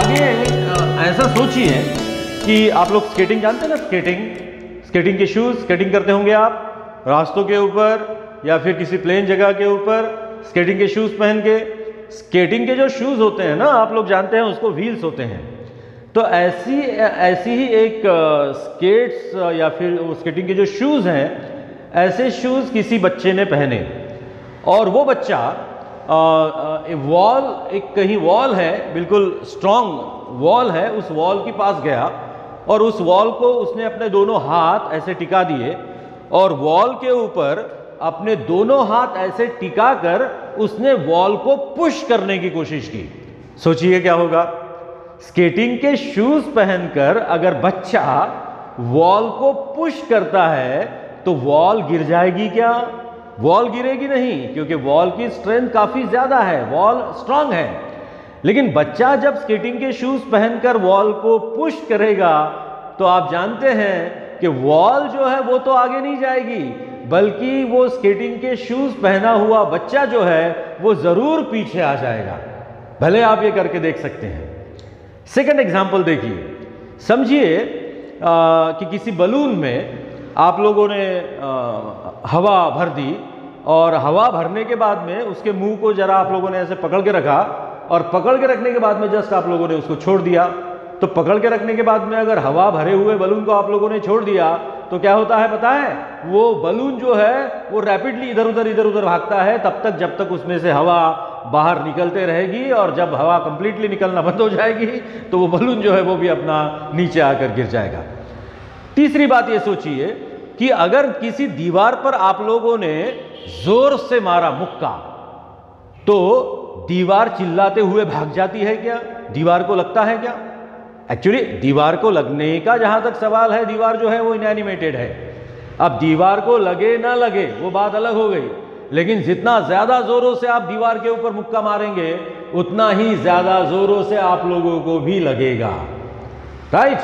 आगे ऐसा सोचिए कि आप लोग स्केटिंग जानते हैं ना, स्केटिंग के शूज, स्केटिंग करते होंगे आप रास्तों के ऊपर या फिर किसी प्लेन जगह के ऊपर स्केटिंग के शूज पहन के। स्केटिंग के जो शूज होते हैं ना, आप लोग जानते हैं उसको व्हील्स होते हैं। तो ऐसी ही एक स्केट्स या फिर स्केटिंग के जो शूज हैं, ऐसे शूज किसी बच्चे ने पहने और वो बच्चा एक कहीं वॉल है, बिल्कुल स्ट्रॉन्ग वॉल है, उस वॉल के पास गया और उस वॉल को उसने अपने दोनों हाथ ऐसे टिका दिए और वॉल के ऊपर अपने दोनों हाथ ऐसे टिका कर उसने वॉल को पुश करने की कोशिश की। सोचिए क्या होगा। स्केटिंग के शूज पहनकर अगर बच्चा वॉल को पुश करता है तो वॉल गिर जाएगी क्या? वॉल गिरेगी नहीं, क्योंकि वॉल की स्ट्रेंथ काफी ज्यादा है, वॉल स्ट्रांग है। लेकिन बच्चा जब स्केटिंग के शूज पहनकर वॉल को पुश करेगा तो आप जानते हैं कि वॉल जो है वो तो आगे नहीं जाएगी, बल्कि वो स्केटिंग के शूज पहना हुआ बच्चा जो है वो जरूर पीछे आ जाएगा। भले आप ये करके देख सकते हैं। सेकंड एग्जांपल देखिए। समझिए कि किसी बलून में आप लोगों ने हवा भर दी और हवा भरने के बाद में उसके मुंह को जरा आप लोगों ने ऐसे पकड़ के रखा और पकड़ के रखने के बाद में जस्ट आप लोगों ने उसको छोड़ दिया। तो पकड़ के रखने के बाद में अगर हवा भरे हुए बलून को आप लोगों ने छोड़ दिया तो क्या होता है पता है? वो बलून जो है वो रैपिडली इधर उधर भागता है तब तक जब तक उसमें से हवा बाहर निकलते रहेगी, और जब हवा कंप्लीटली निकलना बंद हो जाएगी तो वो बलून जो है वो भी अपना नीचे आकर गिर जाएगा। तीसरी बात ये सोचिए कि अगर किसी दीवार पर आप लोगों ने जोर से मारा मुक्का तो दीवार चिल्लाते हुए भाग जाती है क्या? दीवार को लगता है क्या? एक्चुअली दीवार को लगने का जहां तक सवाल है, दीवार जो है वो इनएनिमेटेड है। अब दीवार को लगे ना लगे वो बात अलग हो गई, लेकिन जितना ज्यादा जोरों से आप दीवार के ऊपर मुक्का मारेंगे उतना ही ज्यादा जोरों से आप लोगों को भी लगेगा। राइट।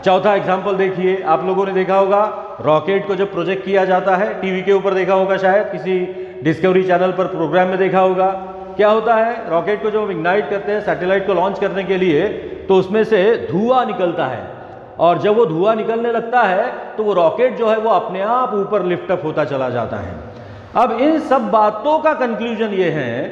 चौथा एग्जाम्पल देखिए। आप लोगों ने देखा होगा रॉकेट को जब प्रोजेक्ट किया जाता है, टीवी के ऊपर देखा होगा, शायद किसी डिस्कवरी चैनल पर प्रोग्राम में देखा होगा। क्या होता है, रॉकेट को जब इग्नाइट करते हैं सैटेलाइट को लॉन्च करने के लिए, तो उसमें से धुआं निकलता है और जब वो धुआं निकलने लगता है तो वो रॉकेट जो है वो अपने आप ऊपर लिफ्ट अप होता चला जाता है। अब इन सब बातों का कंक्लूजन ये है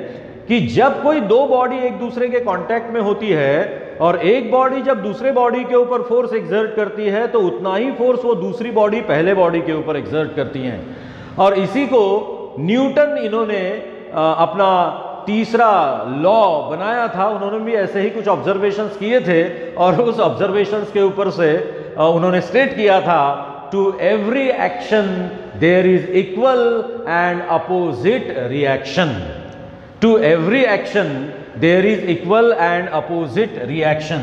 कि जब कोई दो बॉडी एक दूसरे के कांटेक्ट में होती है और एक बॉडी जब दूसरे बॉडी के ऊपर फोर्स एक्सर्ट करती है तो उतना ही फोर्स वो दूसरी बॉडी पहले बॉडी के ऊपर एक्सर्ट करती है। और इसी को न्यूटन इन्होंने अपना तीसरा लॉ बनाया था। उन्होंने भी ऐसे ही कुछ ऑब्जर्वेशंस किए थे और उस ऑब्जर्वेशंस के ऊपर से उन्होंने स्टेट किया था, to every action there is equal and opposite reaction. To every action there is equal and opposite reaction.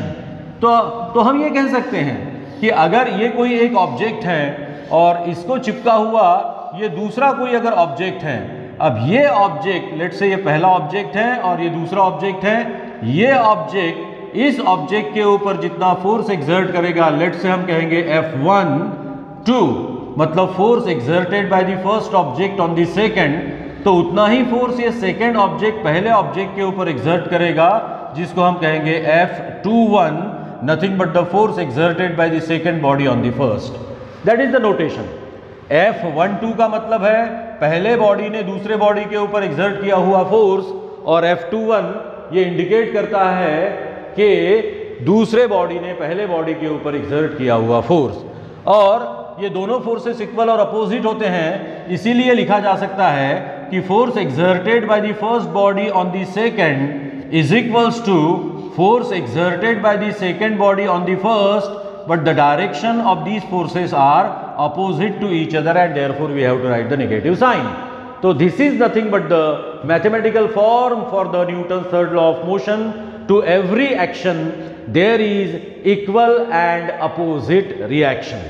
तो हम ये कह सकते हैं कि अगर ये कोई एक ऑब्जेक्ट है और इसको चिपका हुआ ये दूसरा कोई अगर ऑब्जेक्ट है, अब ये ऑब्जेक्ट लेट से ये पहला ऑब्जेक्ट है और ये दूसरा ऑब्जेक्ट है, ये ऑब्जेक्ट इस ऑब्जेक्ट के ऊपर जितना फोर्स एक्सर्ट करेगा, लेट से हम कहेंगे F1 2, मतलब force exerted by the first object on the second, तो उतना ही फोर्स ये सेकंड ऑब्जेक्ट पहले ऑब्जेक्ट के ऊपर एक्सर्ट करेगा, जिसको हम कहेंगे F21, nothing but the force exerted by the second body on the first. That is the notation. F12 का मतलब है पहले बॉडी ने दूसरे बॉडी के ऊपर एक्सर्ट किया हुआ फोर्स, और F21 ये इंडिकेट करता है कि दूसरे बॉडी ने पहले बॉडी के ऊपर एक्सर्ट किया हुआ फोर्स। और ये दोनों फोर्सेस इक्वल और अपोजिट होते हैं, इसीलिए लिखा जा सकता है कि force exerted by the first body on the second is equals to force exerted by the second body on the first, but the direction of these forces are opposite to each other and therefore we have to write the negative sign. So this is nothing but the mathematical form for the Newton's third law of motion. To every action there is equal and opposite reaction.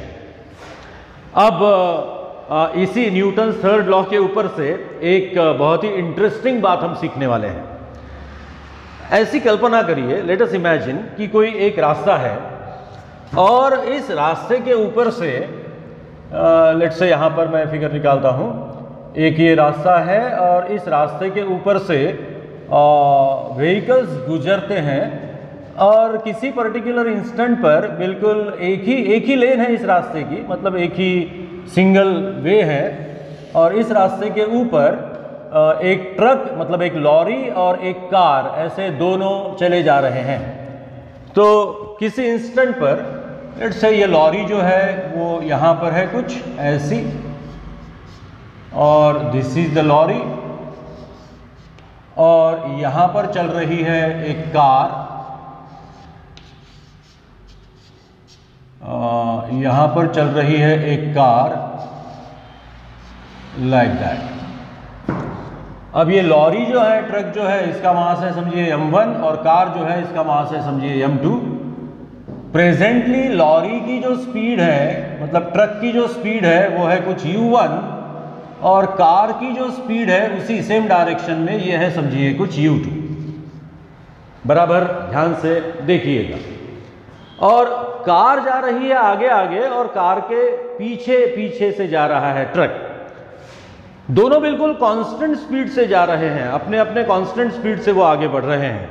अब इसी Newton third law के ऊपर से एक बहुत ही interesting बात हम सीखने वाले हैं। ऐसी कल्पना करिए, लेट अस इमेजिन कि कोई एक रास्ता है और इस रास्ते के ऊपर से लेट से यहाँ पर मैं फिगर निकालता हूँ, एक ये रास्ता है और इस रास्ते के ऊपर से व्हीकल्स गुजरते हैं और किसी पर्टिकुलर इंस्टेंट पर बिल्कुल एक ही लेन है इस रास्ते की, मतलब एक ही सिंगल वे है, और इस रास्ते के ऊपर एक ट्रक मतलब एक लॉरी और एक कार ऐसे दोनों चले जा रहे हैं। तो किसी इंस्टेंट पर लेट्स से ये लॉरी जो है वो यहाँ पर है कुछ ऐसी, और दिस इज द लॉरी, और यहाँ पर चल रही है एक कार, यहाँ पर चल रही है एक कार लाइक दैट। अब ये लॉरी जो है, ट्रक जो है, इसका मास है समझिए m1 और कार जो है इसका मास है समझिए m2। प्रेजेंटली लॉरी की जो स्पीड है, मतलब ट्रक की जो स्पीड है वो है कुछ u1, और कार की जो स्पीड है उसी सेम डायरेक्शन में ये है समझिए कुछ u2। बराबर ध्यान से देखिएगा। और कार जा रही है आगे आगे और कार के पीछे पीछे से जा रहा है ट्रक। दोनों बिल्कुल कांस्टेंट स्पीड से जा रहे हैं, अपने अपने कांस्टेंट स्पीड से वो आगे बढ़ रहे हैं।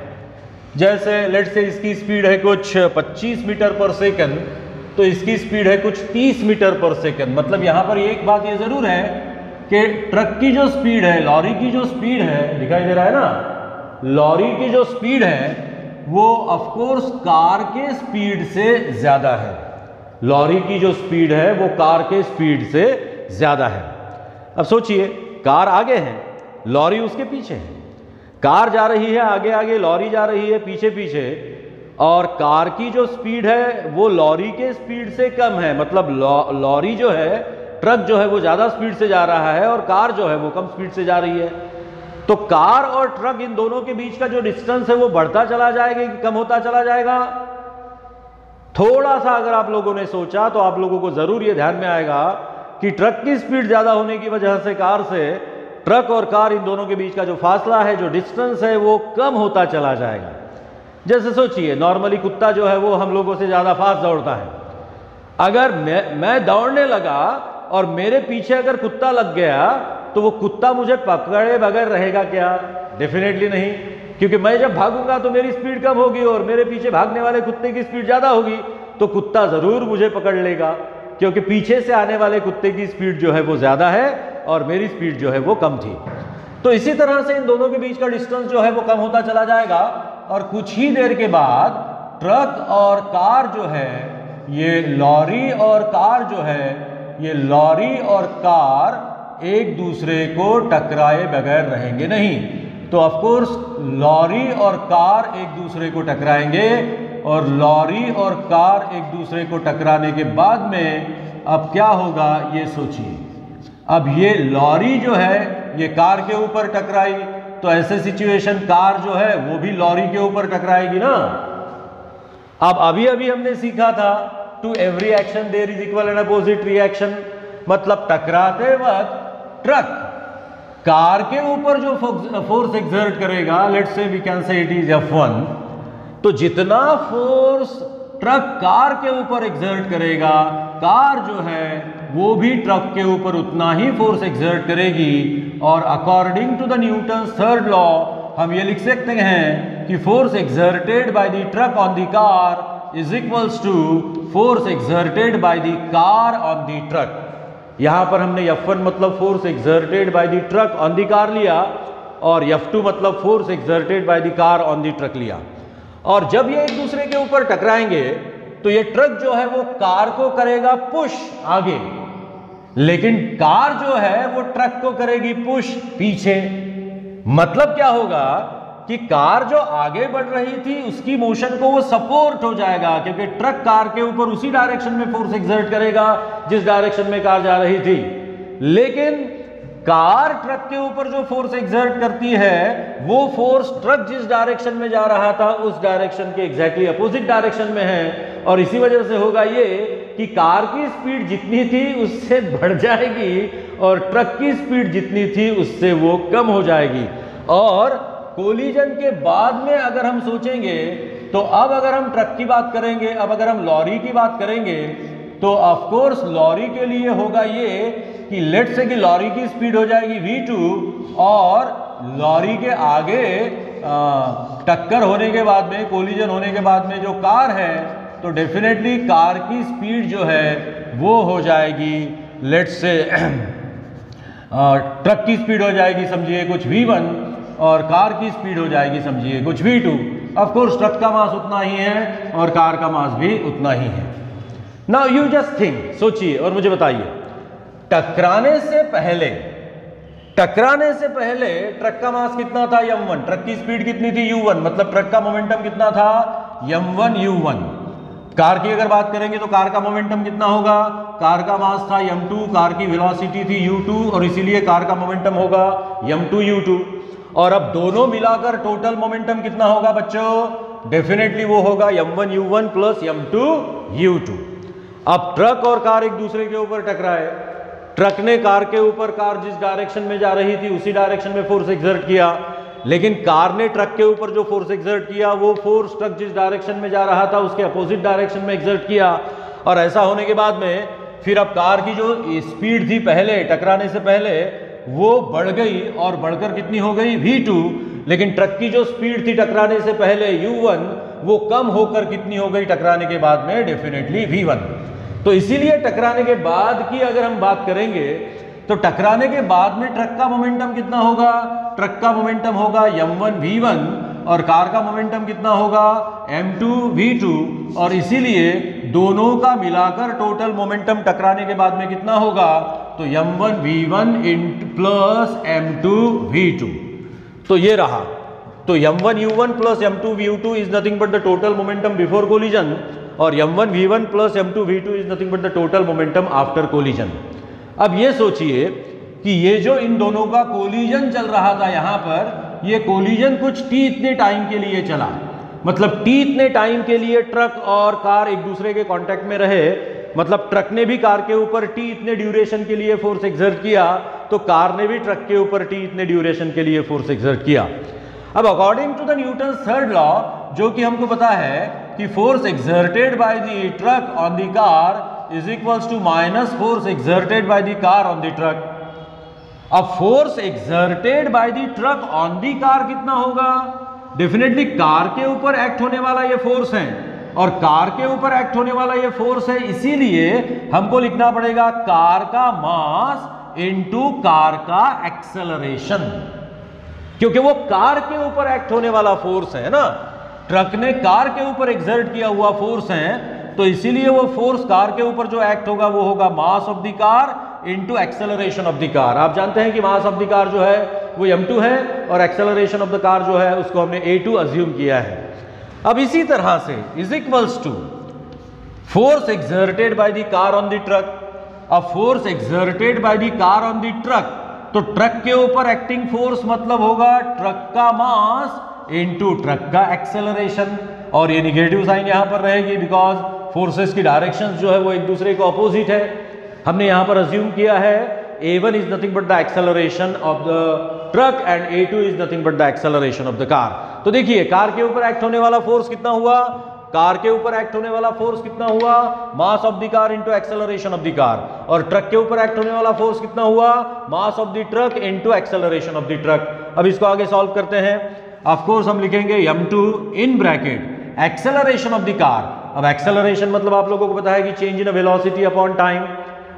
जैसे लेट्स से इसकी स्पीड है कुछ 25 मीटर पर सेकंड, तो इसकी स्पीड है कुछ 30 मीटर पर सेकंड। मतलब यहाँ पर एक बात ये जरूर है कि ट्रक की जो स्पीड है, लॉरी की जो स्पीड है, दिखाई दे रहा है ना, लॉरी की जो स्पीड है वो ऑफ कोर्स कार के स्पीड से ज्यादा है। लॉरी की जो स्पीड है वो कार के स्पीड से ज्यादा है। अब सोचिए, कार आगे है, लॉरी उसके पीछे है। कार जा रही है आगे आगे, लॉरी जा रही है पीछे पीछे, और कार की जो स्पीड है वो लॉरी के स्पीड से कम है। मतलब लॉरी जो है, ट्रक जो है वो ज्यादा स्पीड से जा रहा है और कार जो है वो कम स्पीड से जा रही है। तो कार और ट्रक इन दोनों के बीच का जो डिस्टेंस है वो बढ़ता चला जाएगा कि कम होता चला जाएगा? थोड़ा सा अगर आप लोगों ने सोचा तो आप लोगों को जरूर ये ध्यान में आएगा कि ट्रक की स्पीड ज्यादा होने की वजह से कार से, ट्रक और कार इन दोनों के बीच का जो फासला है, जो डिस्टेंस है, वो कम होता चला जाएगा। जैसे सोचिए, नॉर्मली कुत्ता जो है वो हम लोगों से ज्यादा फास्ट दौड़ता है। अगर मैं दौड़ने लगा और मेरे पीछे अगर कुत्ता लग गया तो वो कुत्ता मुझे पकड़े बगैर रहेगा क्या? डेफिनेटली नहीं, क्योंकि मैं जब भागूंगा तो मेरी स्पीड कम होगी और मेरे पीछे भागने वाले कुत्ते की स्पीड ज्यादा होगी, तो कुत्ता जरूर मुझे पकड़ लेगा, क्योंकि पीछे से आने वाले कुत्ते की स्पीड जो है वो ज्यादा है और मेरी स्पीड जो है वो कम थी। तो इसी तरह से इन दोनों के बीच का डिस्टेंस जो है वो कम होता चला जाएगा, और कुछ ही देर के बाद ट्रक और कार जो है, ये लॉरी और कार जो है, ये लॉरी और कार एक दूसरे को टकराए बगैर रहेंगे नहीं। तो ऑफ कोर्स लॉरी और कार एक दूसरे को टकराएंगे, और लॉरी और कार एक दूसरे को टकराने के बाद में अब क्या होगा ये सोचिए। अब ये लॉरी जो है ये कार के ऊपर टकराई, तो ऐसे सिचुएशन कार जो है वो भी लॉरी के ऊपर टकराएगी ना। अब अभी अभी हमने सीखा था, to every action there is equal and opposite reaction. मतलब टकराते वक्त ट्रक कार के ऊपर जो फोर्स एक्सर्ट करेगा, let's say we can say it is F1, तो जितना फोर्स ट्रक कार के ऊपर एक्सर्ट करेगा, कार जो है वो भी ट्रक के ऊपर उतना ही फोर्स एक्सर्ट करेगी। और according to the Newton's third law हम ये लिख सकते हैं कि force exerted by the truck on the car is equals to force exerted by the car on the truck. यहां पर हमने F1 मतलब force exerted by the truck on the car लिया, और F2 मतलब force exerted by the car on the truck लिया। और जब ये एक दूसरे के ऊपर टकराएंगे तो ये ट्रक जो है वो कार को करेगा पुश आगे, लेकिन कार जो है वो ट्रक को करेगी पुश पीछे। मतलब क्या होगा कि कार जो आगे बढ़ रही थी उसकी मोशन को वो सपोर्ट हो जाएगा, क्योंकि ट्रक कार के ऊपर उसी डायरेक्शन में फोर्स एक्सर्ट करेगा जिस डायरेक्शन में कार जा रही थी। लेकिन कार ट्रक के ऊपर जो फोर्स एक्सर्ट करती है वो फोर्स ट्रक जिस डायरेक्शन में जा रहा था उस डायरेक्शन के एग्जैक्टली अपोजिट डायरेक्शन में है, और इसी वजह से होगा ये कि कार की स्पीड जितनी थी उससे बढ़ जाएगी और ट्रक की स्पीड जितनी थी उससे वो कम हो जाएगी। और कोलिजन के बाद में अगर हम सोचेंगे तो अब अगर हम ट्रक की बात करेंगे, अब अगर हम लॉरी की बात करेंगे, तो ऑफ कोर्स लॉरी के लिए होगा ये कि लेट्स से कि लॉरी की स्पीड हो जाएगी v2 और लॉरी के आगे टक्कर होने के बाद में, कोलिजन होने के बाद में जो कार है, तो डेफिनेटली कार की स्पीड जो है वो हो जाएगी, लेट्स से ट्रक की स्पीड हो जाएगी समझिए कुछ v1 और कार की स्पीड हो जाएगी समझिए कुछ v2। ऑफ कोर्स ट्रक का मास उतना ही है और कार का मास भी उतना ही है। नाउ यू जस्ट थिंक, सोचिए और मुझे बताइए, टकराने से पहले ट्रक का मास कितना था m1, ट्रक की स्पीड कितनी थी u1, मतलब ट्रक का मोमेंटम कितना था m1 u1। कार की अगर बात करेंगे तो कार का मोमेंटम कितना होगा, कार का मास था m2, कार की वेलोसिटी थी u2 और इसीलिए कार का मोमेंटम होगा m2 u2। और अब दोनों मिलाकर टोटल मोमेंटम कितना होगा बच्चों, डेफिनेटली वो होगा m1 u1 plus m2 u2। अब ट्रक और कार एक दूसरे के ऊपर टकराए, ट्रक ने कार के ऊपर, कार जिस डायरेक्शन में जा रही थी उसी डायरेक्शन में फोर्स एक्सर्ट किया, लेकिन कार ने ट्रक के ऊपर जो फोर्स एक्सर्ट किया वो फोर्स ट्रक जिस डायरेक्शन में जा रहा था उसके अपोजिट डायरेक्शन में एक्सर्ट किया। और ऐसा होने के बाद में फिर अब कार की जो स्पीड थी पहले टकराने से पहले वो बढ़ गई और बढ़कर कितनी हो गई v2, लेकिन ट्रक की जो स्पीड थी टकराने से पहले u1 वो कम होकर कितनी हो गई टकराने के बाद में, डेफिनेटली v1। तो इसीलिए टकराने के बाद की अगर हम बात करेंगे तो टकराने के बाद में ट्रक का मोमेंटम कितना होगा, ट्रक का मोमेंटम होगा m1 v1 और कार का मोमेंटम कितना होगा m2 v2। और इसीलिए दोनों का मिलाकर टोटल मोमेंटम टकराने के बाद में कितना होगा, तो m1 v1 plus m2 v2। तो ये रहा, तो m1 u1 plus m2 v2 is nothing but the total momentum before collision और m1 v1 plus m2 v2 is nothing but the total momentum after collision. अब ये सोचिए कि ये जो इन दोनों का कोलिजन चल रहा था यहाँ पर, ये कोलिजन कुछ t इतने टाइम के लिए चला, मतलब t इतने टाइम के लिए ट्रक और कार एक दूसरे के कांटेक्ट में रहे, मतलब ट्रक ने भी कार के ऊपर t इतने ड्यूरेशन के लिए फोर्स एक्सर्ट किया, तो कार ने भी ट्रक के ऊपर t इतने ड्यूरेशन के लिए फोर्स एक्सर्ट किया। अब according to the Newton third law, जो कि हमको पता है कि force exerted by the truck on the car is equals to minus force exerted by the car on the truck. अब force exerted by the truck on the car कितना होगा, definitely car के ऊपर एक्ट होने वाला ये force है और कार के ऊपर एक्ट होने वाला ये फोर्स है, इसीलिए हमको लिखना पड़ेगा कार का मास इनटू कार का एक्सेलरेशन, क्योंकि वो कार के ऊपर एक्ट होने वाला फोर्स है ना, ट्रक ने कार के ऊपर एक्सर्ट किया हुआ फोर्स है, तो इसीलिए वो फोर्स कार के ऊपर जो एक्ट होगा वो होगा मास of the car into acceleration of the car. आप जानते हैं कि मास ऑफ द कार जो है वो m2 है और एक्सेलरेशन ऑफ द कार जो है उसको हमने a2 अज्यूम किया है। अब इसी तरह से is equals to force exerted by the car on the truck. अब force exerted by the car on the truck, तो ट्रक के ऊपर एक्टिंग फोर्स मतलब होगा ट्रक का मास इनटू ट्रक का एक्सेलरेशन, और ये निगेटिव साइन यहां पर रहेगी बिकॉज फोर्सेस की डायरेक्शंस जो है वो एक दूसरे को अपोजिट है। हमने यहां पर अज्यूम किया है a1 is nothing but the acceleration of the truck and a2 is nothing but the acceleration of the car. तो देखिए कार के ऊपर एक्ट होने वाला फोर्स कितना हुआ, कार के ऊपर एक्ट होने वाला फोर्स कितना हुआ, मास of the car into acceleration of the car, और ट्रक के ऊपर एक्ट होने वाला फोर्स कितना हुआ, मास of the truck into acceleration of the truck. अब इसको आगे सॉल्व करते हैं। ऑफ कोर्स हम लिखेंगे m2 in bracket acceleration of the car. अब एक्सेलरेशन मतलब आप लोगों को पता है कि change in velocity upon time.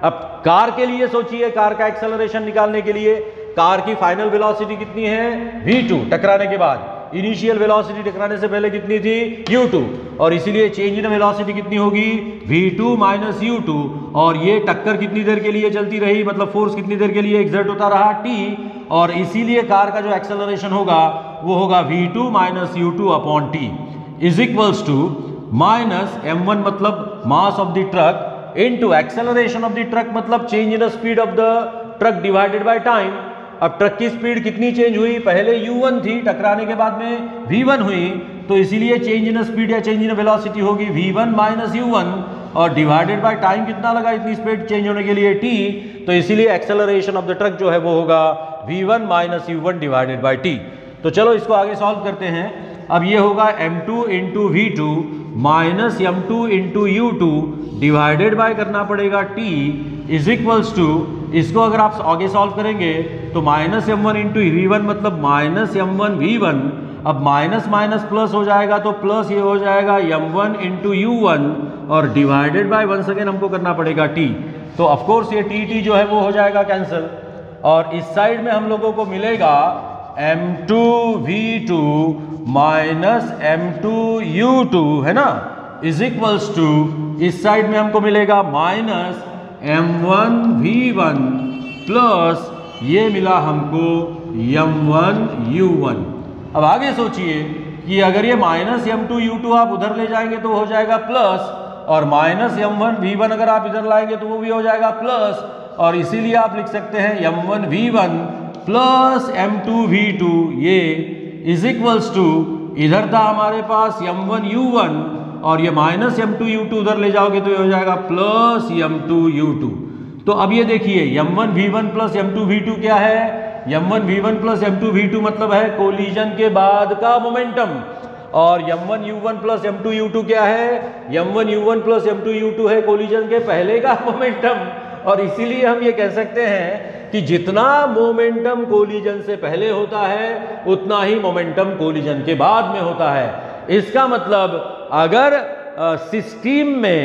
अब कार के लिए सोचिए, कार का एक्सेलरेशन निकालने के लिए कार की फाइनल वेलोसिटी कितनी है v2 टकराने के बाद, इनिशियल वेलोसिटी टकराने से पहले कितनी थी u2, और इसीलिए चेंज इन वेलोसिटी कितनी होगी v2 माइनस u2, और ये टक्कर कितनी देर के लिए चलती रही, मतलब फोर्स कितनी देर के लिए एक्सर्ट होता रहा t, और इसीलिए कार का जो एक्सेलरेशन होगा वो होगा v2 minus u2 upon t is equals to minus m1 मतलब mass of the truck into acceleration of the truck मतलब change in speed of the truck divided by time. अब ट्रक की speed कितनी change हुई, पहले u1 थी, टकराने के बाद में v1 हुई, तो इसीलिए चेंज इन स्पीड या चेंज इन वेलोसिटी होगी v1 माइनस u1, और डिवाइडेड बाय टाइम कितना लगा इतनी स्पीड चेंज होने के लिए t, तो इसीलिए एक्सेलरेशन ऑफ द ट्रक जो है वो होगा v1 minus u1 divided by t। तो चलो इसको आगे सॉल्व करते हैं। अब ये होगा m2 into v2 minus m2 into u2 divided by करना पड़ेगा t इज इक्वल्स टू, इसको अगर आप आगे सॉल्व करेंगे तो माइनस m1 इंटू v1 मतलब माइनस m1 v1, अब माइनस माइनस प्लस हो जाएगा तो प्लस ये हो जाएगा m1 इंटू u1 और डिवाइडेड बाय वंस अगेन हमको करना पड़ेगा t। तो ऑफकोर्स ये t जो है वो हो जाएगा कैंसिल और इस साइड में हम लोगों को मिलेगा m2v2 माइनस m2u2 है ना, इज इक्वल्स टू इस साइड में हमको मिलेगा माइनस m1v1 प्लस ये मिला हमको m1u1। अब आगे सोचिए कि अगर ये माइनस m2u2 आप उधर ले जाएंगे तो हो जाएगा प्लस और माइनस m1v1 अगर आप इधर लाएंगे तो वो भी हो जाएगा प्लस और इसीलिए आप लिख सकते हैं m1v1 प्लस m2v2 ये इज इक्वल्स टू इधर था हमारे पास m1u1 और ये माइनस m2u2 उधर ले जाओगे तो ये हो जाएगा प्लस m2u2। तो अब ये देखिए m1v1 प्लस m2v2 क्या है, m1v1 प्लस m2v2 मतलब है कोलिजन के बाद का मोमेंटम और m1u1 प्लस m2u2 क्या है, m1u1 प्लस m2u2 है कोलिजन के पहले का मोमेंटम और इसीलिए हम ये कह सकते हैं कि जितना मोमेंटम कोलिजन से पहले होता है उतना ही मोमेंटम कोलिजन के बाद में होता है। इसका मतलब अगर सिस्टम में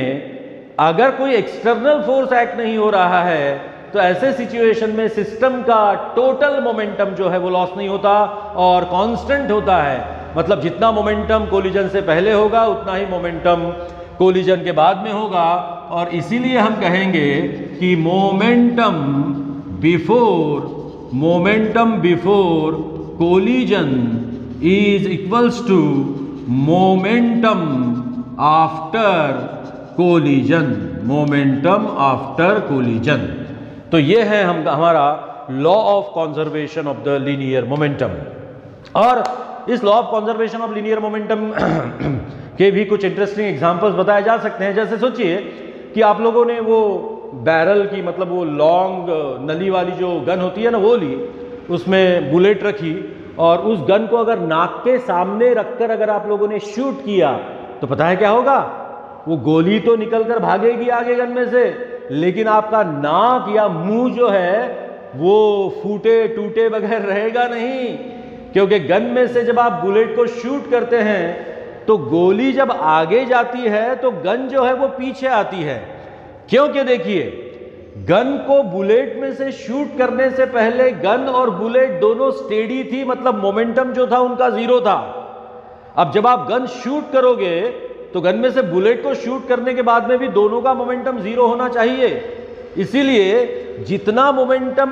अगर कोई एक्सटर्नल फोर्स एक्ट नहीं हो रहा है तो ऐसे सिचुएशन में सिस्टम का टोटल मोमेंटम जो है वो लॉस नहीं होता और कांस्टेंट होता है। मतलब जितना मोमेंटम कोलिजन से पहले होगा उतना ही मोमेंटम कोलिजन के बाद में होगा और इसीलिए हम कहेंगे कि momentum before collision is equals to momentum after collision. तो ये है हमारा law of conservation of the linear momentum. और इस law of conservation of linear momentum के भी कुछ इंटरेस्टिंग एग्जांपल्स बताए जा सकते हैं। जैसे सोचिए कि आप लोगों ने वो बैरल की मतलब वो लॉन्ग नली वाली जो गन होती है ना वो ली, उसमें बुलेट रखी और उस गन को अगर नाक के सामने रखकर अगर आप लोगों ने शूट किया तो पता है क्या होगा, वो गोली तो निकलकर भागेगी आगे गन में से, लेकिन आपका नाक या मुंह जो है वो फूटे टूटे बगैर रहेगा नहीं, क्योंकि गन में से जब आप बुलेट को शूट करते हैं तो गोली जब आगे जाती है तो गन जो है वो पीछे आती है। क्योंकि देखिए गन को बुलेट में से शूट करने से पहले गन और बुलेट दोनों स्टेडी थी, मतलब मोमेंटम जो था उनका जीरो था। अब जब आप गन शूट करोगे तो गन में से बुलेट को शूट करने के बाद में भी दोनों का मोमेंटम जीरो होना चाहिए। इसीलिए जितना मोमेंटम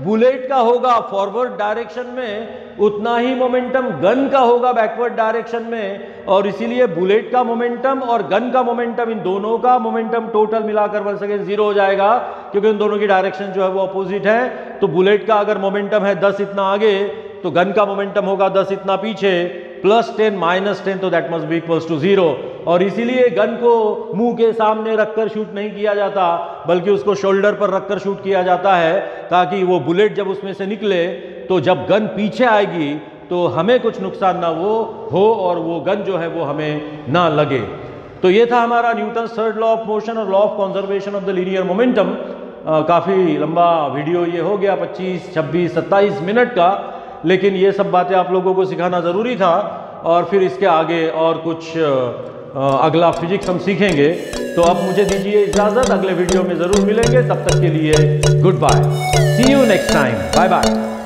बुलेट का होगा फॉरवर्ड डायरेक्शन में उतना ही मोमेंटम गन का होगा बैकवर्ड डायरेक्शन में, और इसीलिए बुलेट का मोमेंटम और गन का मोमेंटम इन दोनों का मोमेंटम टोटल मिलाकर 1 सेकेंड जीरो हो जाएगा, क्योंकि उन दोनों की डायरेक्शन जो है वो अपोजिट है। तो बुलेट का अगर मोमेंटम है 10 इतना आगे तो गन का मोमेंटम होगा 10 इतना पीछे, +10 -10 तो that must be equals to 0। और इसीलिए गन को मुंह के सामने रखकर शूट नहीं किया जाता बल्कि उसको शोल्डर पर रखकर शूट किया जाता है, ताकि वो बुलेट जब उसमें से निकले तो जब गन पीछे आएगी तो हमें कुछ नुकसान ना हो और वो गन जो है वो हमें ना लगे। तो ये था हमारा Newton's third law of motion और law of conservation of the linear momentum. काफ़ी लंबा वीडियो ये हो गया, 25, 26, 27 मिनट का, लेकिन ये सब बातें आप लोगों को सिखाना ज़रूरी था। और फिर इसके आगे और कुछ अगला फिजिक्स हम सीखेंगे। तो अब मुझे दीजिए इजाज़त, अगले वीडियो में ज़रूर मिलेंगे, तब तक के लिए good bye, see you next time, bye bye.